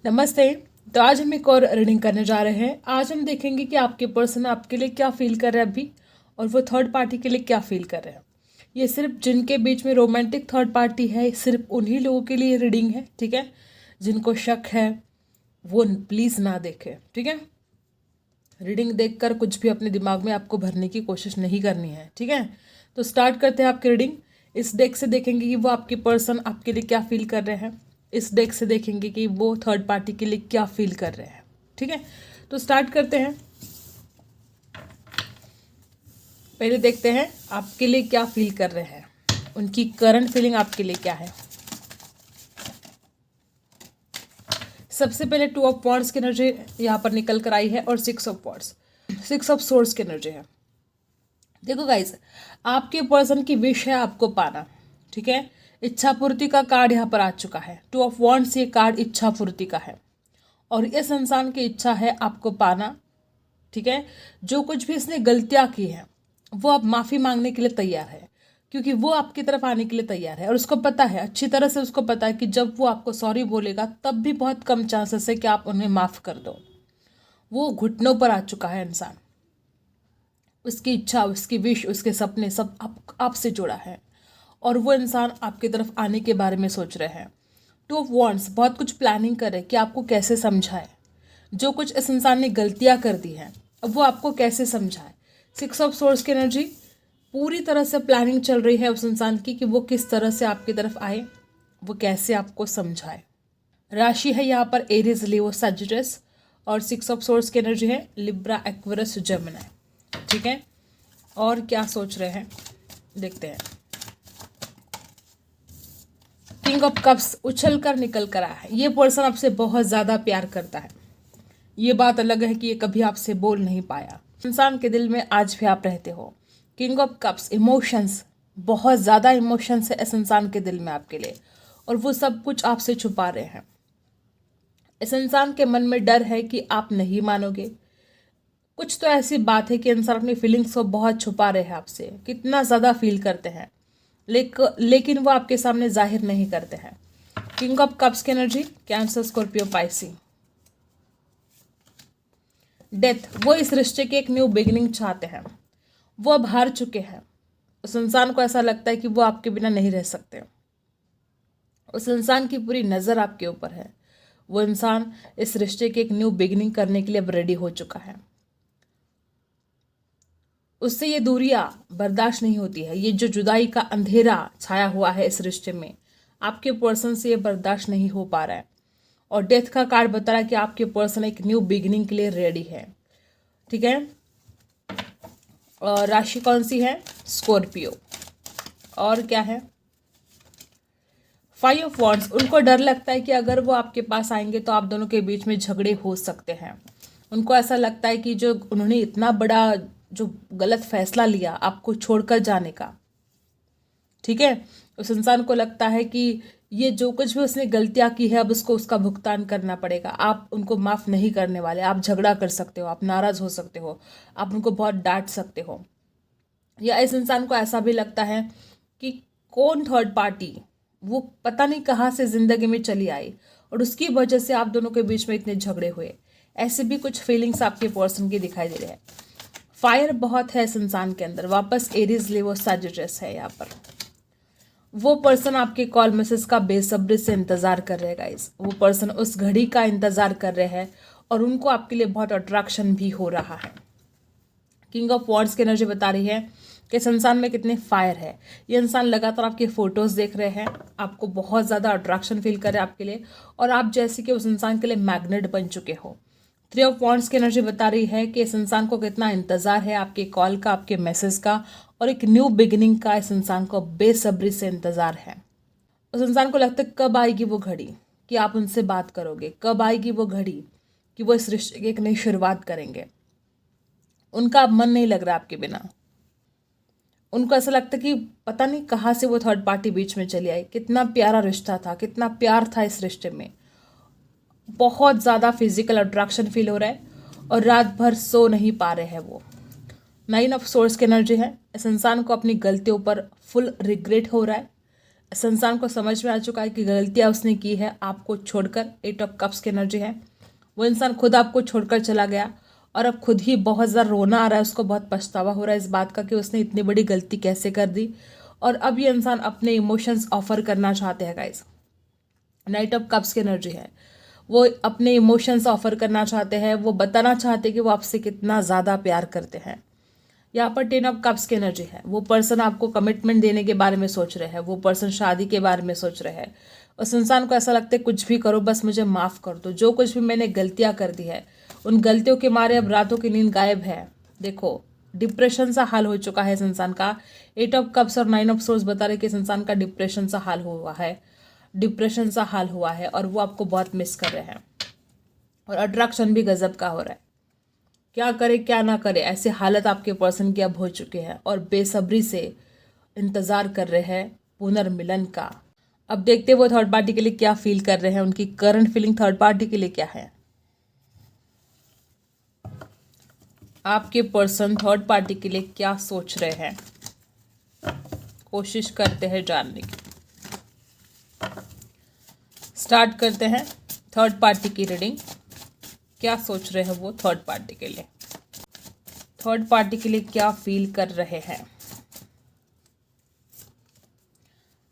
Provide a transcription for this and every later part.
नमस्ते। तो आज हम एक और रीडिंग करने जा रहे हैं। आज हम देखेंगे कि आपके पर्सन आपके लिए क्या फील कर रहे हैं अभी, और वो थर्ड पार्टी के लिए क्या फील कर रहे हैं। ये सिर्फ जिनके बीच में रोमांटिक थर्ड पार्टी है, सिर्फ उन्हीं लोगों के लिए रीडिंग है, ठीक है। जिनको शक है वो प्लीज़ ना देखें, ठीक है। रीडिंग देखकर कुछ भी अपने दिमाग में आपको भरने की कोशिश नहीं करनी है, ठीक है। तो स्टार्ट करते हैं आपकी रीडिंग। इस डेक से देखेंगे कि वो आपके पर्सन आपके लिए क्या फील कर रहे हैं। इस डेक से देखेंगे कि वो थर्ड पार्टी के लिए क्या फील कर रहे हैं, ठीक है। तो स्टार्ट करते हैं। पहले देखते हैं आपके लिए क्या फील कर रहे हैं, उनकी करंट फीलिंग आपके लिए क्या है। सबसे पहले 2 ऑफ वॉन्ड्स की एनर्जी यहाँ पर निकल कर आई है और 6 ऑफ वॉन्ड्स, 6 ऑफ सोर्ड्स की एनर्जी है। देखो गाइस, आपके पर्सन की विश है आपको पाना, ठीक है। इच्छा पूर्ति का कार्ड यहाँ पर आ चुका है। 2 ऑफ वॉन्ड्स ये कार्ड इच्छा पूर्ति का है, और इस इंसान की इच्छा है आपको पाना, ठीक है। जो कुछ भी इसने गलतियाँ की हैं वो अब माफ़ी मांगने के लिए तैयार है, क्योंकि वो आपकी तरफ आने के लिए तैयार है। और उसको पता है, अच्छी तरह से उसको पता है कि जब वो आपको सॉरी बोलेगा तब भी बहुत कम चांसेस है कि आप उन्हें माफ़ कर दो। वो घुटनों पर आ चुका है इंसान। उसकी इच्छा, उसकी विश, उसके सपने सब आपसे जुड़ा है, और वो इंसान आपकी तरफ आने के बारे में सोच रहे हैं। 2 ऑफ वॉन्ड्स बहुत कुछ प्लानिंग करे कि आपको कैसे समझाए। जो कुछ इस इंसान ने गलतियां कर दी हैं अब वो आपको कैसे समझाए। 6 ऑफ सोर्स की एनर्जी, पूरी तरह से प्लानिंग चल रही है उस इंसान की कि वो किस तरह से आपकी तरफ आए, वो कैसे आपको समझाए। राशि है यहाँ पर एरीज, लियो, सजिटस, और 6 ऑफ सोर्स की एनर्जी है लिब्रा, एक्वेरियस, जेमिनी, ठीक है। और क्या सोच रहे हैं देखते हैं। किंग ऑफ कप्स उछल कर निकल कर आया है। ये पर्सन आपसे बहुत ज़्यादा प्यार करता है। ये बात अलग है कि ये कभी आपसे बोल नहीं पाया। इंसान के दिल में आज भी आप रहते हो। किंग ऑफ कप्स, इमोशंस, बहुत ज़्यादा इमोशंस है इस इंसान के दिल में आपके लिए, और वो सब कुछ आपसे छुपा रहे हैं। इस इंसान के मन में डर है कि आप नहीं मानोगे। कुछ तो ऐसी बात है कि इंसान अपनी फीलिंग्स को बहुत छुपा रहे हैं आपसे, कितना ज़्यादा फील करते हैं, लेकिन वो आपके सामने जाहिर नहीं करते हैं। किंग ऑफ कप्स की energy, cancer, Scorpio, Pisces. Death, वो इस रिश्ते की एक न्यू बिगिनिंग चाहते हैं। वो अब हार चुके हैं। उस इंसान को ऐसा लगता है कि वो आपके बिना नहीं रह सकते। उस इंसान की पूरी नज़र आपके ऊपर है। वो इंसान इस रिश्ते की एक न्यू बिगिनिंग करने के लिए अब रेडी हो चुका है। उससे ये दूरियां बर्दाश्त नहीं होती है। ये जो जुदाई का अंधेरा छाया हुआ है इस रिश्ते में, आपके पर्सन से ये बर्दाश्त नहीं हो पा रहा है। और डेथ का कार्ड बता रहा है कि आपके पर्सन एक न्यू बिगिनिंग के लिए रेडी है, ठीक है। और राशि कौन सी है? स्कॉर्पियो। और क्या है? 5 ऑफ वॉन्ड्स। उनको डर लगता है कि अगर वो आपके पास आएंगे तो आप दोनों के बीच में झगड़े हो सकते हैं। उनको ऐसा लगता है कि जो उन्होंने इतना बड़ा जो गलत फैसला लिया आपको छोड़कर जाने का, ठीक है, उस इंसान को लगता है कि ये जो कुछ भी उसने गलतियां की है अब उसको उसका भुगतान करना पड़ेगा। आप उनको माफ़ नहीं करने वाले। आप झगड़ा कर सकते हो, आप नाराज़ हो सकते हो, आप उनको बहुत डांट सकते हो। या इस इंसान को ऐसा भी लगता है कि कौन थर्ड पार्टी वो पता नहीं कहाँ से ज़िंदगी में चली आई और उसकी वजह से आप दोनों के बीच में इतने झगड़े हुए। ऐसे भी कुछ फीलिंग्स आपके पर्सन की दिखाई दे रहे हैं। फायर बहुत है इस इंसान के अंदर। वापस एरीज, लियो, सजिटस है यहाँ पर। वो पर्सन आपके कॉल मैसेज का बेसब्री से इंतज़ार कर रहे हैं गाइस। वो पर्सन उस घड़ी का इंतज़ार कर रहे हैं और उनको आपके लिए बहुत अट्रैक्शन भी हो रहा है। किंग ऑफ वॉन्ड्स की एनर्जी बता रही है कि इस इंसान में कितने फायर है। ये इंसान लगातार आपके फोटोज़ देख रहे हैं, आपको बहुत ज़्यादा अट्रैक्शन फील कर रहे हैं आपके लिए, और आप जैसे कि उस इंसान के लिए मैग्नेट बन चुके हो। 3 ऑफ वॉन्ड्स की एनर्जी बता रही है कि इस इंसान को कितना इंतज़ार है आपके कॉल का, आपके मैसेज का, और एक न्यू बिगिनिंग का इस इंसान को बेसब्री से इंतज़ार है। उस इंसान को लगता है कब आएगी वो घड़ी कि आप उनसे बात करोगे, कब आएगी वो घड़ी कि वो इस रिश्ते की एक नई शुरुआत करेंगे। उनका अब मन नहीं लग रहा आपके बिना। उनको ऐसा लगता है कि पता नहीं कहाँ से वो थर्ड पार्टी बीच में चली आई। कितना प्यारा रिश्ता था, कितना प्यार था इस रिश्ते में। बहुत ज़्यादा फिजिकल अट्रैक्शन फील हो रहा है और रात भर सो नहीं पा रहे हैं वो। 9 ऑफ सोर्स की एनर्जी है। इस इंसान को अपनी गलतियों पर फुल रिग्रेट हो रहा है। इस इंसान को समझ में आ चुका है कि गलतियाँ उसने की है आपको छोड़कर। 8 ऑफ कप्स की एनर्जी है। वो इंसान खुद आपको छोड़कर चला गया और अब खुद ही बहुत ज़्यादा रोना आ रहा है, उसको बहुत पछतावा हो रहा है इस बात का कि उसने इतनी बड़ी गलती कैसे कर दी। और अब ये इंसान अपने इमोशंस ऑफर करना चाहते हैं गाइस। नाइट ऑफ कप्स की एनर्जी है। वो अपने इमोशंस ऑफर करना चाहते हैं, वो बताना चाहते हैं कि वो आपसे कितना ज़्यादा प्यार करते हैं। यहाँ पर 10 ऑफ कप्स की एनर्जी है। वो पर्सन आपको कमिटमेंट देने के बारे में सोच रहे हैं, वो पर्सन शादी के बारे में सोच रहे हैं। उस इंसान को ऐसा लगता है कुछ भी करो बस मुझे माफ़ कर दो, जो कुछ भी मैंने गलतियाँ कर दी है उन गलतियों के मारे अब रातों की नींद गायब है। देखो डिप्रेशन सा हाल हो चुका है इस इंसान का। 8 ऑफ कप्स और 9 ऑफ सोर्स बता रहे कि इस इंसान का डिप्रेशन सा हाल हुआ है, डिप्रेशन सा हाल हुआ है और वो आपको बहुत मिस कर रहे हैं। और अट्रैक्शन भी गजब का हो रहा है। क्या करे क्या ना करे ऐसी हालत आपके पर्सन की अब हो चुकी है और बेसब्री से इंतज़ार कर रहे हैं पुनर्मिलन का। अब देखते हैं वो थर्ड पार्टी के लिए क्या फील कर रहे हैं, उनकी करंट फीलिंग थर्ड पार्टी के लिए क्या है। आपके पर्सन थर्ड पार्टी के लिए क्या सोच रहे हैं, कोशिश करते हैं जानने की। स्टार्ट करते हैं थर्ड पार्टी की रीडिंग। क्या सोच रहे हैं वो थर्ड पार्टी के लिए, थर्ड पार्टी के लिए क्या फील कर रहे हैं।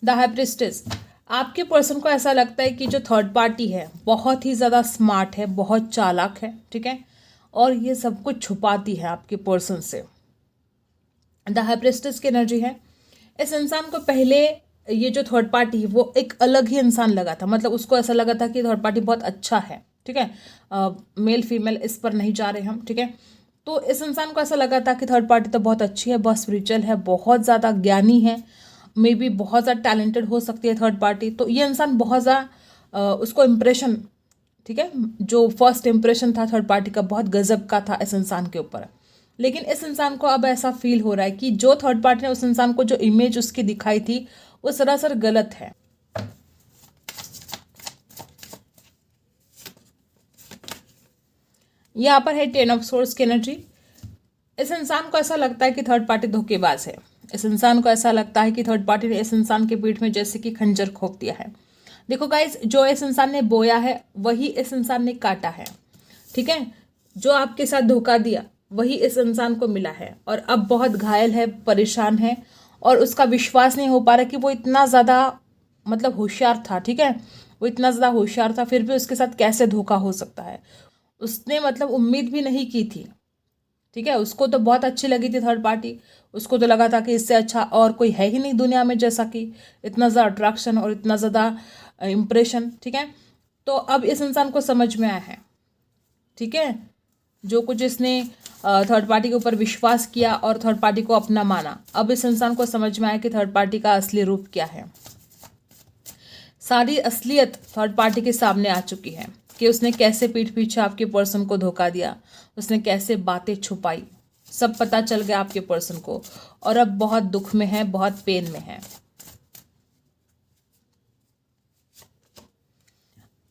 The high priestess. आपके पर्सन को ऐसा लगता है कि जो थर्ड पार्टी है बहुत ही ज़्यादा स्मार्ट है, बहुत चालाक है, ठीक है, और ये सब कुछ छुपाती है आपके पर्सन से। द हाई प्रीस्टेस की एनर्जी है। इस इंसान को पहले ये जो थर्ड पार्टी है वो एक अलग ही इंसान लगा था, मतलब उसको ऐसा लगा था कि थर्ड पार्टी बहुत अच्छा है, ठीक है, मेल फीमेल इस पर नहीं जा रहे हम, ठीक है। तो इस इंसान को ऐसा लगा था कि थर्ड पार्टी तो बहुत अच्छी है, बहुत स्पिरिचुअल है, बहुत ज़्यादा ज्ञानी है, मे बी बहुत ज़्यादा टैलेंटेड हो सकती है थर्ड पार्टी। तो ये इंसान बहुत ज़्यादा उसको इम्प्रेशन, ठीक है, जो फर्स्ट इम्प्रेशन था थर्ड पार्टी का बहुत गजब का था इस इंसान के ऊपर। लेकिन इस इंसान को अब ऐसा फील हो रहा है कि जो थर्ड पार्टी ने उस इंसान को जो इमेज उसकी दिखाई थी वो सरासर गलत है। यहाँ पर है 10 ऑफ सोर्स की एनर्जी। इस इंसान को ऐसा लगता है कि थर्ड पार्टी धोखेबाज है। इस इंसान को ऐसा लगता है कि थर्ड पार्टी ने इस इंसान के पीठ में जैसे कि खंजर खोप दिया है। देखो गाइज, जो इस इंसान ने बोया है वही इस इंसान ने काटा है, ठीक है। जो आपके साथ धोखा दिया वही इस इंसान को मिला है और अब बहुत घायल है, परेशान है और उसका विश्वास नहीं हो पा रहा कि वो इतना ज़्यादा मतलब होशियार था, ठीक है, वो इतना ज़्यादा होशियार था फिर भी उसके साथ कैसे धोखा हो सकता है। उसने मतलब उम्मीद भी नहीं की थी, ठीक है। उसको तो बहुत अच्छी लगी थी थर्ड पार्टी, उसको तो लगा था कि इससे अच्छा और कोई है ही नहीं दुनिया में, जैसा कि इतना ज़्यादा अट्रैक्शन और इतना ज़्यादा इम्प्रेशन, ठीक है। तो अब इस इंसान को समझ में आया है, ठीक है, जो कुछ इसने थर्ड पार्टी के ऊपर विश्वास किया और थर्ड पार्टी को अपना माना, अब इस इंसान को समझ में आया कि थर्ड पार्टी का असली रूप क्या है। सारी असलियत थर्ड पार्टी के सामने आ चुकी है कि उसने कैसे पीठ पीछे आपके पर्सन को धोखा दिया, उसने कैसे बातें छुपाई, सब पता चल गया आपके पर्सन को और अब बहुत दुख में है, बहुत पेन में है।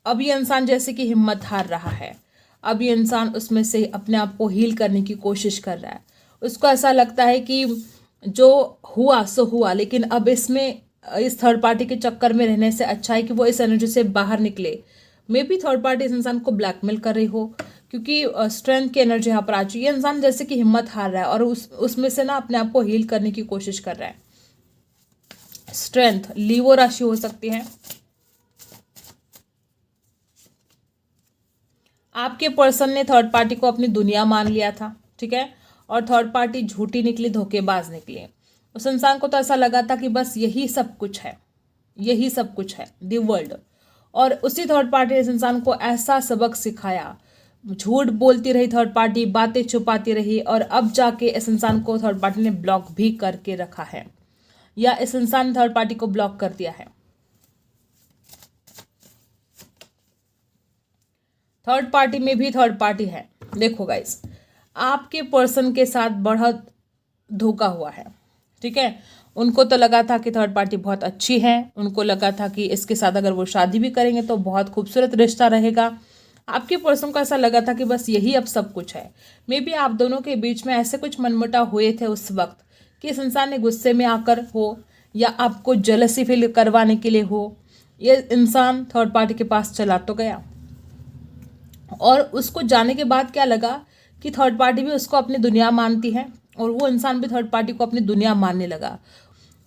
अब ये इंसान जैसे कि हिम्मत हार रहा है, अब ये इंसान उसमें से अपने आप को हील करने की कोशिश कर रहा है। उसको ऐसा लगता है कि जो हुआ सो हुआ, लेकिन अब इसमें इस थर्ड पार्टी के चक्कर में रहने से अच्छा है कि वो इस एनर्जी से बाहर निकले। मे बी थर्ड पार्टी इस इंसान को ब्लैकमेल कर रही हो, क्योंकि स्ट्रेंथ की एनर्जी यहाँ पर आ चुकी है। ये इंसान जैसे कि हिम्मत हार रहा है और उसमें से ना अपने आप को हील करने की कोशिश कर रहा है। स्ट्रेंथ लीवो राशि हो सकती है। आपके पर्सन ने थर्ड पार्टी को अपनी दुनिया मान लिया था, ठीक है, और थर्ड पार्टी झूठी निकली, धोखेबाज निकली। उस इंसान को तो ऐसा लगा था कि बस यही सब कुछ है, यही सब कुछ है दी वर्ल्ड। और उसी थर्ड पार्टी ने इस इंसान को ऐसा सबक सिखाया, झूठ बोलती रही थर्ड पार्टी, बातें छुपाती रही और अब जाके इस इंसान को थर्ड पार्टी ने ब्लॉक भी करके रखा है या इस इंसान ने थर्ड पार्टी को ब्लॉक कर दिया है। थर्ड पार्टी में भी थर्ड पार्टी है। देखो गाइस, आपके पर्सन के साथ बहुत धोखा हुआ है, ठीक है। उनको तो लगा था कि थर्ड पार्टी बहुत अच्छी है, उनको लगा था कि इसके साथ अगर वो शादी भी करेंगे तो बहुत खूबसूरत रिश्ता रहेगा। आपके पर्सन को ऐसा लगा था कि बस यही अब सब कुछ है। मे बी आप दोनों के बीच में ऐसे कुछ मनमुटाव हुए थे उस वक्त कि इस इंसान ने गुस्से में आकर हो या आपको जेलसी फील करवाने के लिए हो, ये इंसान थर्ड पार्टी के पास चला तो गया। और उसको जाने के बाद क्या लगा कि थर्ड पार्टी भी उसको अपनी दुनिया मानती है और वो इंसान भी थर्ड पार्टी को अपनी दुनिया मानने लगा।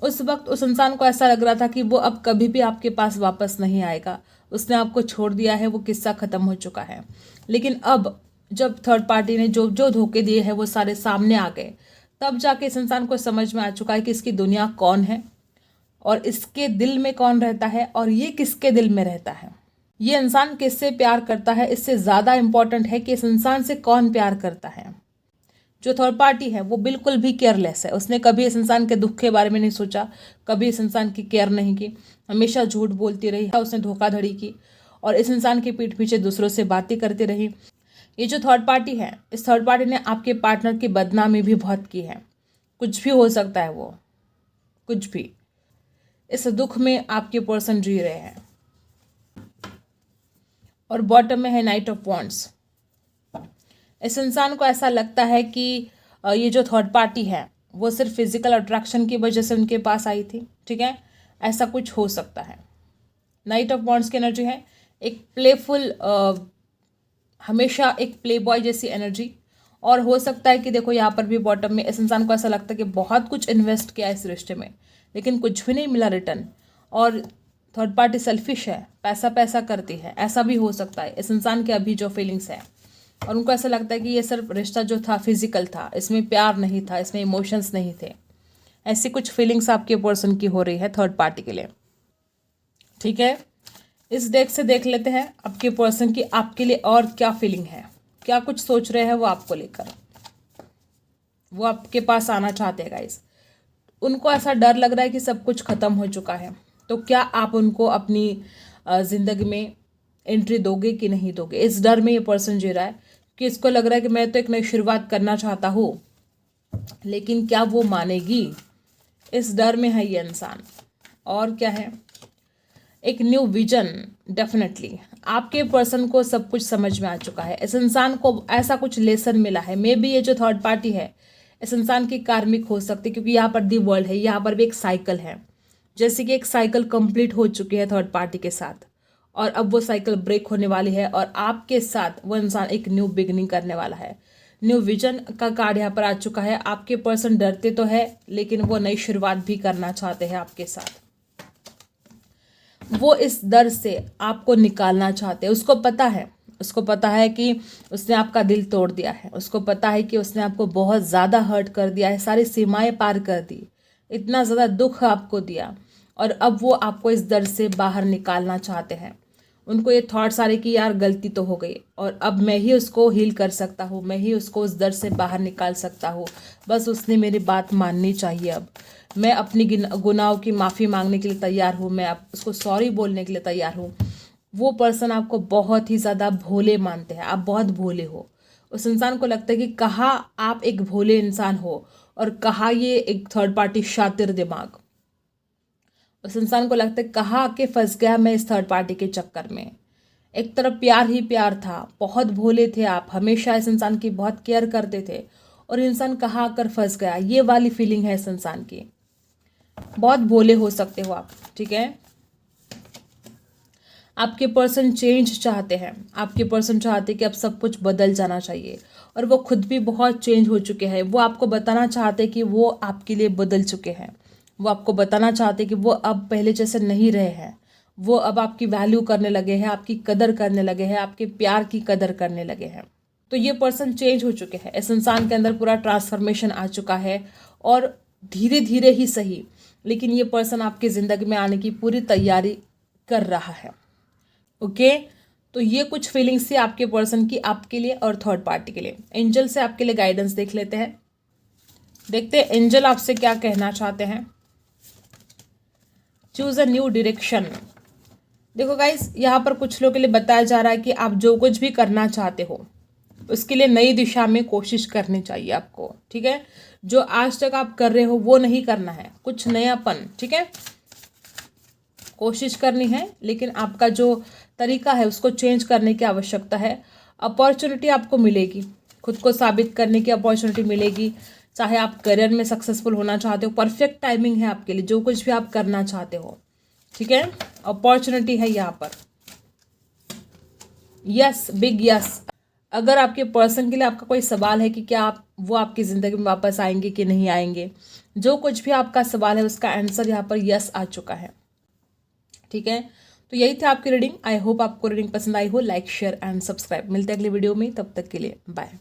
उस वक्त उस इंसान को ऐसा लग रहा था कि वो अब कभी भी आपके पास वापस नहीं आएगा, उसने आपको छोड़ दिया है, वो किस्सा ख़त्म हो चुका है। लेकिन अब जब थर्ड पार्टी ने जो जो धोखे दिए हैं वो सारे सामने आ गए, तब जाके इस इंसान को समझ में आ चुका है कि इसकी दुनिया कौन है और इसके दिल में कौन रहता है और ये किसके दिल में रहता है। ये इंसान किससे प्यार करता है इससे ज़्यादा इम्पोर्टेंट है कि इस इंसान से कौन प्यार करता है। जो थर्ड पार्टी है वो बिल्कुल भी केयरलेस है, उसने कभी इस इंसान के दुख के बारे में नहीं सोचा, कभी इस इंसान की केयर नहीं की, हमेशा झूठ बोलती रही, उसने धोखाधड़ी की और इस इंसान की पीठ पीछे दूसरों से बातें करती रही। ये जो थर्ड पार्टी है, इस थर्ड पार्टी ने आपके पार्टनर की बदनामी भी बहुत की है। कुछ भी हो सकता है, वो कुछ भी। इस दुख में आपके पर्सन जी रहे हैं। और बॉटम में है नाइट ऑफ वॉन्ड्स। इस इंसान को ऐसा लगता है कि ये जो थर्ड पार्टी है वो सिर्फ फिजिकल अट्रैक्शन की वजह से उनके पास आई थी, ठीक है, ऐसा कुछ हो सकता है। नाइट ऑफ वॉन्ड्स की एनर्जी है एक प्लेफुल, हमेशा एक प्ले बॉय जैसी एनर्जी। और हो सकता है कि देखो यहाँ पर भी बॉटम में इस इंसान को ऐसा लगता है कि बहुत कुछ इन्वेस्ट किया इस रिश्ते में लेकिन कुछ भी नहीं मिला रिटर्न, और थर्ड पार्टी सेल्फिश है, पैसा पैसा करती है, ऐसा भी हो सकता है इस इंसान के अभी जो फीलिंग्स है। और उनको ऐसा लगता है कि ये सिर्फ रिश्ता जो था फिजिकल था, इसमें प्यार नहीं था, इसमें इमोशंस नहीं थे। ऐसी कुछ फीलिंग्स आपके पर्सन की हो रही है थर्ड पार्टी के लिए, ठीक है। इस डेक से देख लेते हैं आपके पर्सन की आपके लिए और क्या फीलिंग है, क्या कुछ सोच रहे हैं वो आपको लेकर, वो आपके पास आना चाहते हैं गाइस। उनको ऐसा डर लग रहा है कि सब कुछ खत्म हो चुका है, तो क्या आप उनको अपनी ज़िंदगी में एंट्री दोगे कि नहीं दोगे, इस डर में ये पर्सन जी रहा है कि इसको लग रहा है कि मैं तो एक नई शुरुआत करना चाहता हूँ, लेकिन क्या वो मानेगी, इस डर में है ये इंसान। और क्या है, एक न्यू विजन। डेफिनेटली आपके पर्सन को सब कुछ समझ में आ चुका है, इस इंसान को ऐसा कुछ लेसन मिला है। मे बी ये जो थर्ड पार्टी है इस इंसान की कार्मिक हो सकती है, क्योंकि यहाँ पर दी वर्ल्ड है, यहाँ पर भी एक साइकिल है, जैसे कि एक साइकिल कंप्लीट हो चुकी है थर्ड पार्टी के साथ और अब वो साइकिल ब्रेक होने वाली है और आपके साथ वो इंसान एक न्यू बिगनिंग करने वाला है। न्यू विजन का कार्ड यहाँ पर आ चुका है। आपके पर्सन डरते तो है लेकिन वो नई शुरुआत भी करना चाहते हैं आपके साथ। वो इस डर से आपको निकालना चाहते हैं। उसको पता है कि उसने आपका दिल तोड़ दिया है, उसको पता है कि उसने आपको बहुत ज़्यादा हर्ट कर दिया है, सारी सीमाएं पार कर दी, इतना ज़्यादा दुख आपको दिया और अब वो आपको इस डर से बाहर निकालना चाहते हैं। उनको ये थॉट्स आ रहे कि यार गलती तो हो गई और अब मैं ही उसको हील कर सकता हूँ, मैं ही उसको उस दर्द से बाहर निकाल सकता हूँ, बस उसने मेरी बात माननी चाहिए। अब मैं अपनी गुनाहों की माफ़ी मांगने के लिए तैयार हूँ, मैं उसको सॉरी बोलने के लिए तैयार हूँ। वो पर्सन आपको बहुत ही ज़्यादा भोले मानते हैं, आप बहुत भोले हो। उस इंसान को लगता है कि कहाँ आप एक भोले इंसान हो और कहाँ ये एक थर्ड पार्टी शातिर दिमाग। उस इंसान को लगता है कहाँ आके फंस गया मैं इस थर्ड पार्टी के चक्कर में। एक तरफ प्यार ही प्यार था, बहुत भोले थे आप, हमेशा इस इंसान की बहुत केयर करते थे और इंसान कहाँ आकर फंस गया, ये वाली फीलिंग है इस इंसान की। बहुत भोले हो सकते हो आप, ठीक है। आपके पर्सन चेंज चाहते हैं, आपके पर्सन चाहते हैं कि अब सब कुछ बदल जाना चाहिए और वो खुद भी बहुत चेंज हो चुके हैं। वो आपको बताना चाहते हैं कि वो आपके लिए बदल चुके हैं, वो आपको बताना चाहते हैं कि वो अब पहले जैसे नहीं रहे हैं, वो अब आपकी वैल्यू करने लगे हैं, आपकी कदर करने लगे हैं, आपके प्यार की कदर करने लगे हैं। तो ये पर्सन चेंज हो चुके हैं, इस इंसान के अंदर पूरा ट्रांसफॉर्मेशन आ चुका है और धीरे धीरे ही सही लेकिन ये पर्सन आपकी ज़िंदगी में आने की पूरी तैयारी कर रहा है। ओके, तो ये कुछ फीलिंग्स थी आपके पर्सन की आपके लिए और थर्ड पार्टी के लिए। एंजल से आपके लिए गाइडेंस देख लेते हैं, देखते हैं एंजल आपसे क्या कहना चाहते हैं। Choose a new direction. देखो गाइस, यहाँ पर कुछ लोगों के लिए बताया जा रहा है कि आप जो कुछ भी करना चाहते हो उसके लिए नई दिशा में कोशिश करनी चाहिए आपको, ठीक है। जो आज तक आप कर रहे हो वो नहीं करना है, कुछ नयापन, ठीक है, कोशिश करनी है लेकिन आपका जो तरीका है उसको चेंज करने की आवश्यकता है। अपॉर्चुनिटी आपको मिलेगी, खुद को साबित करने की अपॉर्चुनिटी मिलेगी, चाहे आप करियर में सक्सेसफुल होना चाहते हो, परफेक्ट टाइमिंग है आपके लिए, जो कुछ भी आप करना चाहते हो, ठीक है। अपॉर्चुनिटी है यहाँ पर, यस, बिग यस। अगर आपके पर्सन के लिए आपका कोई सवाल है कि क्या आप वो आपकी ज़िंदगी में वापस आएंगे कि नहीं आएंगे, जो कुछ भी आपका सवाल है उसका आंसर यहाँ पर यस आ चुका है, ठीक है। तो यही थी आपकी रीडिंग। आई होप आपको रीडिंग पसंद आई हो। Like, share and subscribe. मिलते हैं अगली वीडियो में, तब तक के लिए बाय।